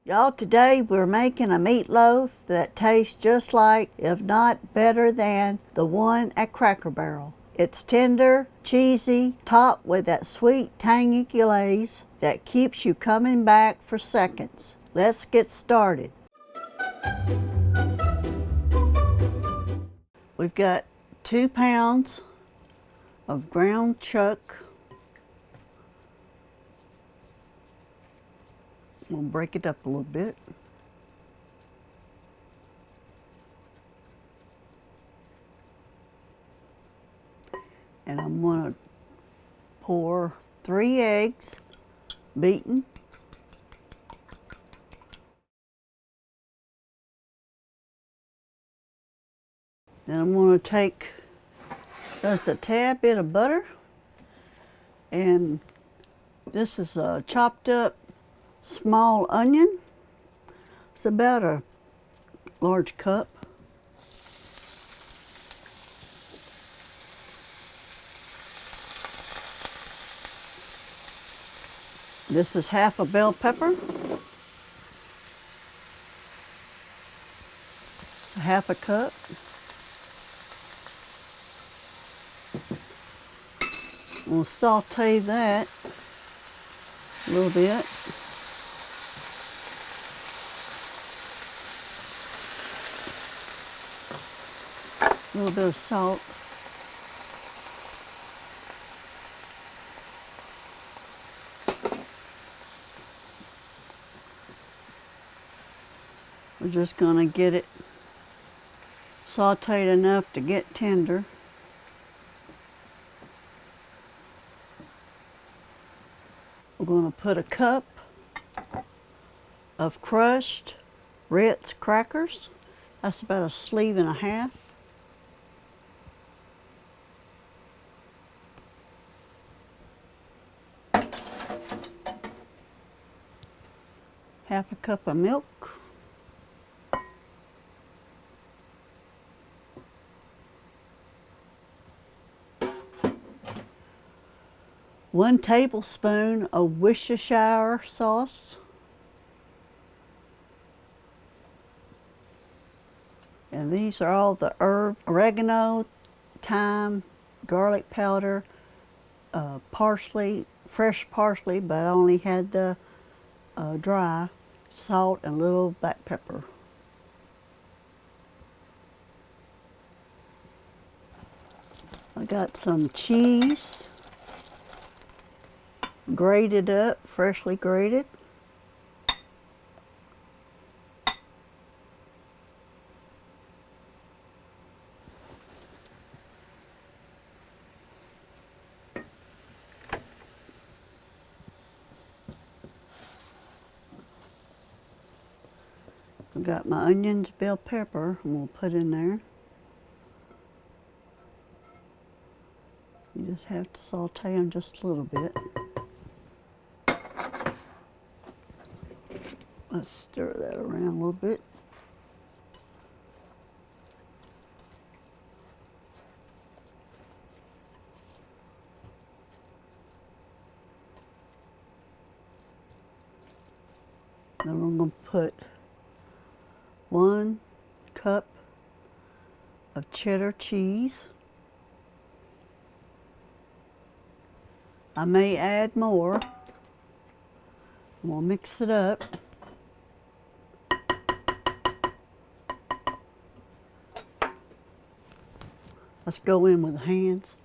Y'all, today we're making a meatloaf that tastes just like, if not better than, the one at Cracker Barrel. It's tender, cheesy, topped with that sweet, tangy glaze that keeps you coming back for seconds. Let's get started. We've got 2 pounds of ground chuck. We'll break it up a little bit. And I'm going to pour 3 eggs, beaten. Then I'm going to take just a tad bit of butter. And this is a chopped up small onion. It's about a large cup. This is half a bell pepper, half a cup. We'll saute that a little bit. A little bit of salt. We're just going to get it sauteed enough to get tender. We're going to put a cup of crushed Ritz crackers. That's about a sleeve and a half. Half a cup of milk. 1 tablespoon of Worcestershire sauce. And these are all the herbs: oregano, thyme, garlic powder, parsley, fresh parsley, but I only had the dry, salt, and a little black pepper. I got some cheese, grated up, freshly grated. I've got my onions, bell pepper, and we'll put in there. You just have to saute them just a little bit. Let's stir that around a little bit. Then we're going to put 1 cup of cheddar cheese. I may add more. We'll mix it up. Let's go in with the hands,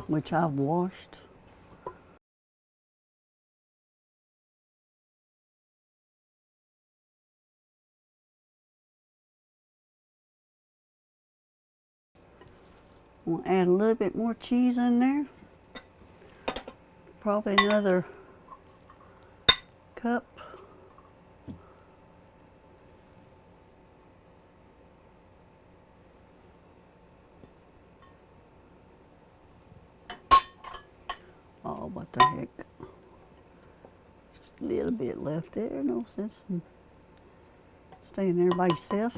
which I've washed. We'll add a little bit more cheese in there. Probably another cup. Oh, what the heck. Just a little bit left there. No sense in staying there by yourself.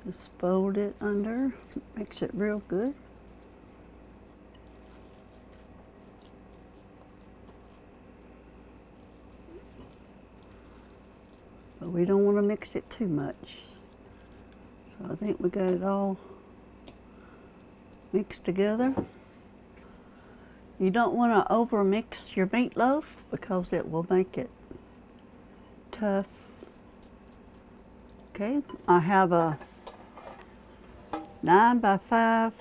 Just fold it under, mix it real good. But we don't want to mix it too much. So I think we got it all mixed together. You don't want to over mix your meatloaf because it will make it tough. Okay, I have a 9 by 5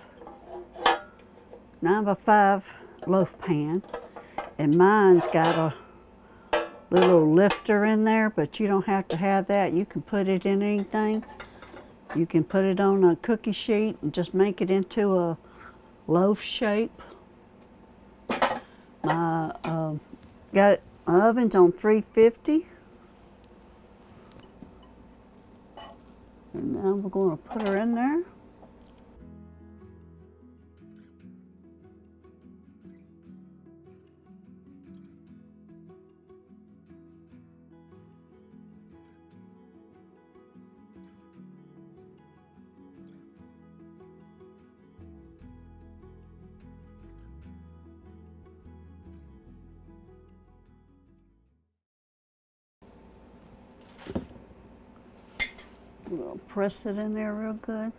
loaf pan, and mine's got a little lifter in there, but you don't have to have that. You can put it in anything. You can put it on a cookie sheet and just make it into a loaf shape. My oven's on 350. And now we're going to put her in there. We'll press it in there real good.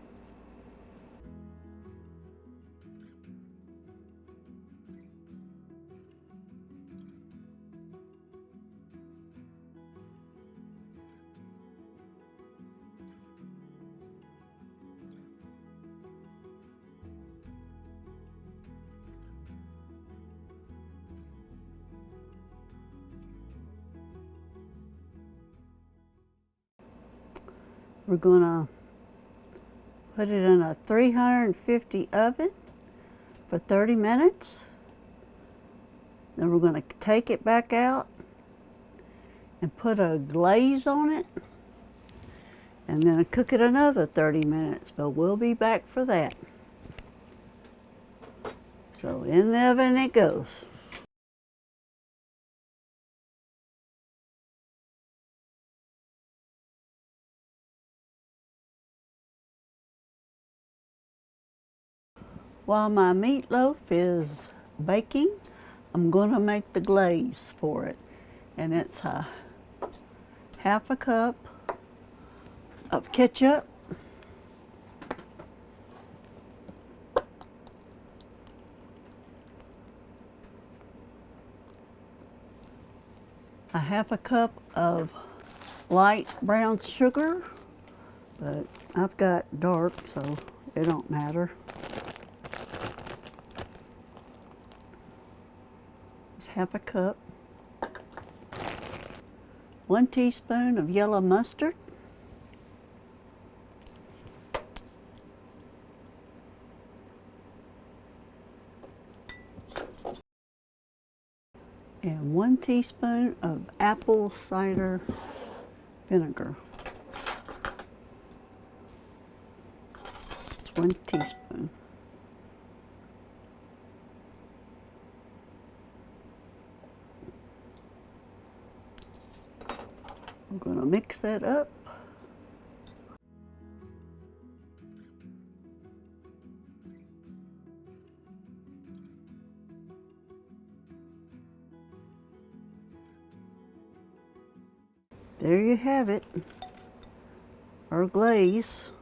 We're gonna put it in a 350 oven for 30 minutes. Then we're gonna take it back out and put a glaze on it, and then cook it another 30 minutes, but we'll be back for that. So in the oven it goes. While my meatloaf is baking, I'm going to make the glaze for it. And it's half a cup of ketchup, a half a cup of light brown sugar, but I've got dark, so it don't matter. Half a cup, 1 teaspoon of yellow mustard, and 1 teaspoon of apple cider vinegar. It's 1 teaspoon. I'm going to mix that up. There you have it, our glaze.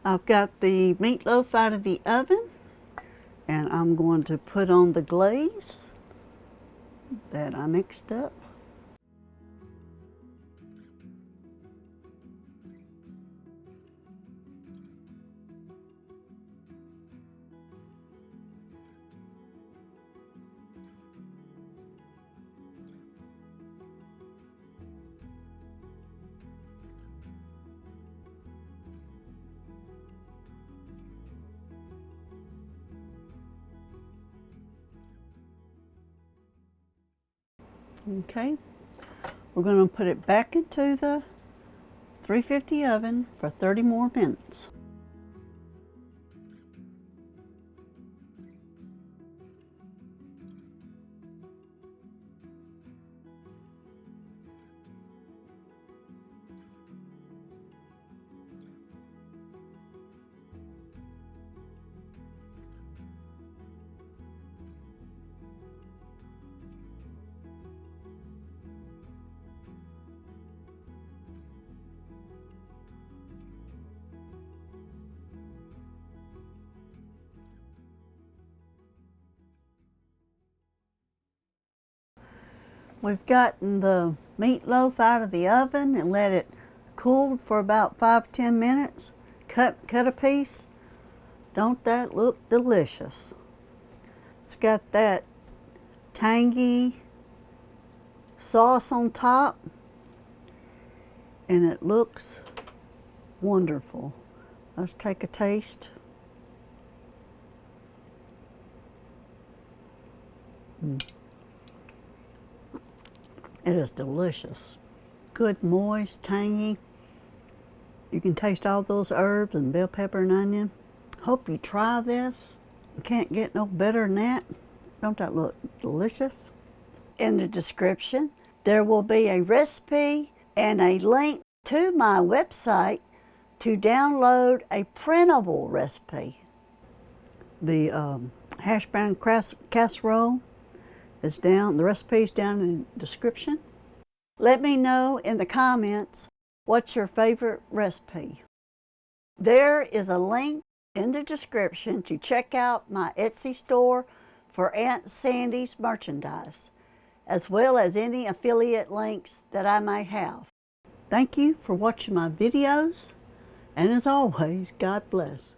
I've got the meatloaf out of the oven, and I'm going to put on the glaze that I mixed up. Okay, we're going to put it back into the 350 oven for 30 more minutes. We've gotten the meatloaf out of the oven and let it cool for about 5–10 minutes. Cut a piece. Don't that look delicious? It's got that tangy sauce on top, and it looks wonderful. Let's take a taste. It is delicious. Good, moist, tangy. You can taste all those herbs and bell pepper and onion. Hope you try this. You can't get no better than that. Don't that look delicious? In the description, there will be a recipe and a link to my website to download a printable recipe. The hash brown casserole is down, the recipe is down in the description. Let me know in the comments what's your favorite recipe. There is a link in the description to check out my Etsy store for Aunt Sandy's merchandise, as well as any affiliate links that I may have. Thank you for watching my videos, and as always, God bless.